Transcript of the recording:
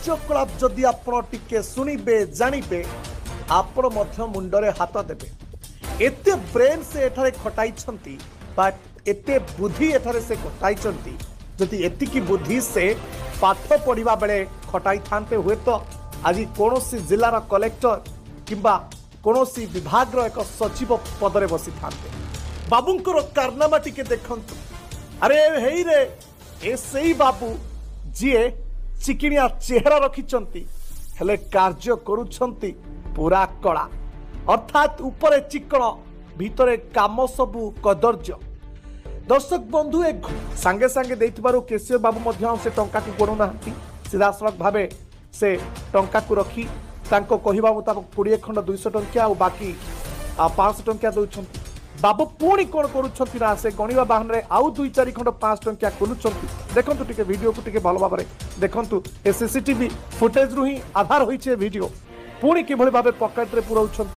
କାର୍ଯ୍ୟକଳାପ ଯଦି ଆପଣ ଟିକେ ଶୁଣିବେ ଜାଣିବେ ଆପଣ ମଧ୍ୟ ମୁଣ୍ଡରେ ହାତ ଦେବେ। एते ब्रेन से एठारे खटाइछंती बा एते बुद्धि एठारे से खटाइछंती जदि एतिकी बुद्धि से पाठ पढ़िबा बेले खटाई थानते हुए तो आज कोनोसी जिलार कलेक्टर किंबा कोनोसी विभाग रो एक सचिव पदरे बसी थानते। बाबूंकर कारनामा टिके देखंतु। अरे हेई रे ए सेई बाबू जिए चिकिनिया चेहरा रखिछंती हेले कार्य करूछंती पूरा कला अर्थात ऊपर चिकण भितरे काम सबू कदर्य। दर्शक बंधु एक सांगे सांगे देइथिबारु केसीआर बाबू मध्य से टंका को गणु नाहंती सीधासलख भावे से टंका को रखी तांको कहिबा मुताबिक 20 खंड 200 टंका और बाकी 500 टंका दउछंती। बाबू पुणी कोन करूछंती ना से गणिबा बाहन रे आउ 2-4 खंड 5 टंका खोलुछंती। देखंतु टिके वीडियो को टिके भलो भाबरे देखंतु ए सीसीटीवी फुटेज रु ही आधार होइछे वीडियो पुणी किभଳି भाबे पॉकेट रे पुराउछंती।